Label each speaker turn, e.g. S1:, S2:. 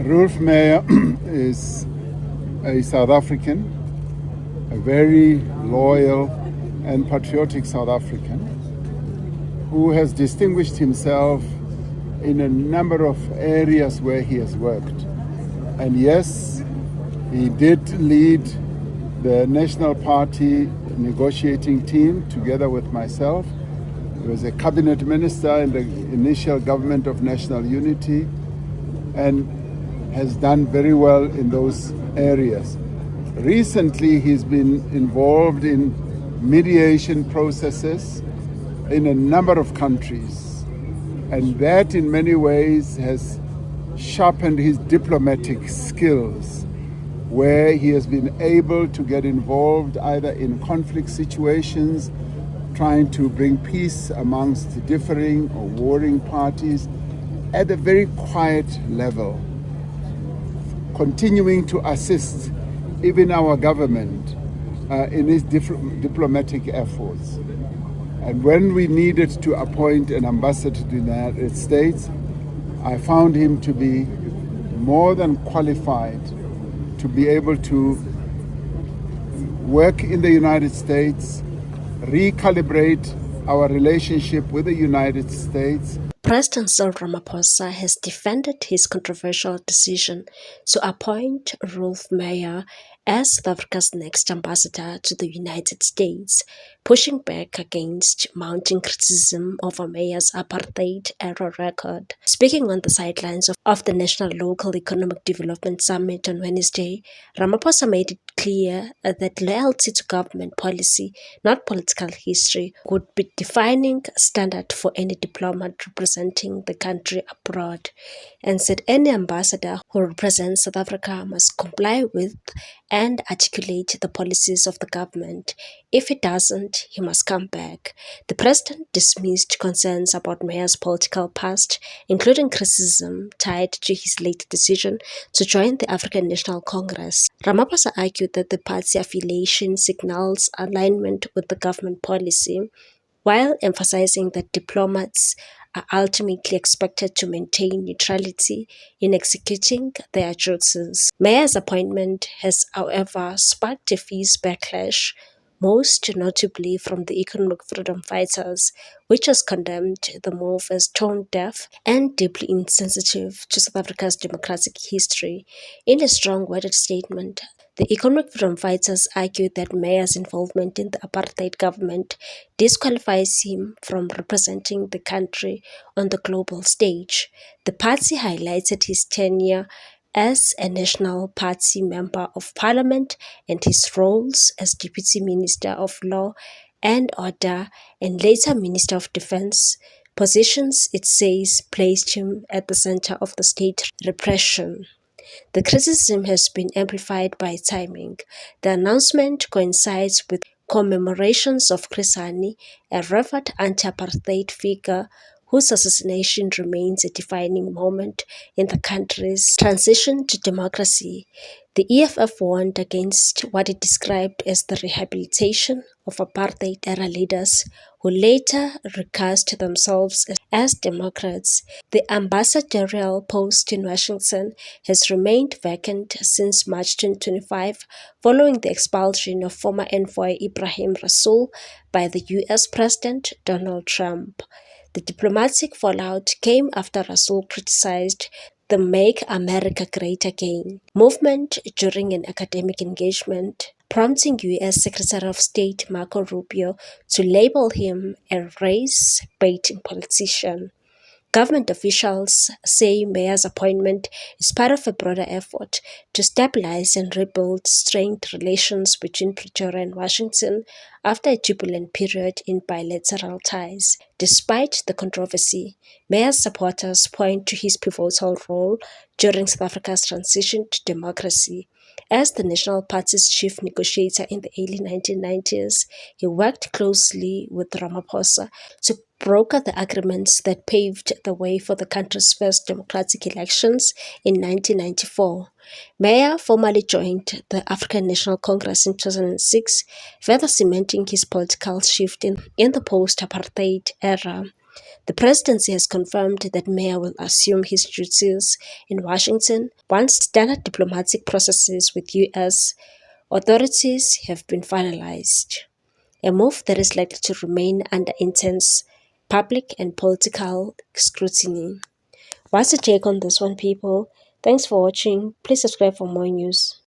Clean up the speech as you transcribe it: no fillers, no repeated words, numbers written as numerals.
S1: Rolf Meyer is a South African, a very loyal and patriotic South African who has distinguished himself in a number of areas where he has worked. And yes, he did lead the National Party negotiating team together with myself. He was a cabinet minister in the initial government of national unity and has done very well in those areas. Recently, he's been involved in mediation processes in a number of countries, and that in many ways has sharpened his diplomatic skills, where he has been able to get involved either in conflict situations, trying to bring peace amongst differing or warring parties at a very quiet level, continuing to assist even our government in its diplomatic efforts. And when we needed to appoint an ambassador to the United States, I found him to be more than qualified to be able to work in the United States, recalibrate our relationship with the United States.
S2: President Cyril Ramaphosa has defended his controversial decision to appoint Rolf Meyer as South Africa's next ambassador to the United States, pushing back against mounting criticism over Meyer's apartheid-era record. Speaking on the sidelines of the National Local Economic Development Summit on Wednesday, Ramaphosa made it clear that loyalty to government policy, not political history, would be defining standard for any diplomat representing the country abroad, and said any ambassador who represents South Africa must comply with and articulate the policies of the government. If he doesn't, he must come back. The president dismissed concerns about Meyer's political past, including criticism tied to his late decision to join the African National Congress. Ramaphosa argued that the party affiliation signals alignment with the government policy, while emphasizing that diplomats are ultimately expected to maintain neutrality in executing their duties. Meyer's appointment has, however, sparked a fierce backlash, most notably from the Economic Freedom Fighters, which has condemned the move as tone-deaf and deeply insensitive to South Africa's democratic history. In a strong-worded statement, the Economic Freedom Fighters argued that Meyer's involvement in the apartheid government disqualifies him from representing the country on the global stage. The party highlighted his tenure as a National Party Member of Parliament and his roles as Deputy Minister of Law and Order and later Minister of Defense, positions it says placed him at the center of the state repression. The criticism has been amplified by timing. The announcement coincides with commemorations of Chris Hani, a revered anti-apartheid figure whose assassination remains a defining moment in the country's transition to democracy. The EFF warned against what it described as the rehabilitation of apartheid-era leaders who later recast themselves as Democrats. The ambassadorial post in Washington has remained vacant since March 2025, following the expulsion of former envoy Ebrahim Rasool by the US President Donald Trump. The diplomatic fallout came after Rasool criticized the Make America Great Again movement during an academic engagement, prompting U.S. Secretary of State Marco Rubio to label him a race-baiting politician. Government officials say Meyer's appointment is part of a broader effort to stabilize and rebuild strained relations between Pretoria and Washington after a turbulent period in bilateral ties. Despite the controversy, Meyer's supporters point to his pivotal role during South Africa's transition to democracy. As the National Party's chief negotiator in the early 1990s, he worked closely with Ramaphosa to broker the agreements that paved the way for the country's first democratic elections in 1994. Meyer formally joined the African National Congress in 2006, further cementing his political shift in the post-apartheid era. The presidency has confirmed that Meyer will assume his duties in Washington once standard diplomatic processes with U.S. authorities have been finalized, a move that is likely to remain under intense public and political scrutiny. What's your take on this one, people? Thanks for watching. Please subscribe for more news.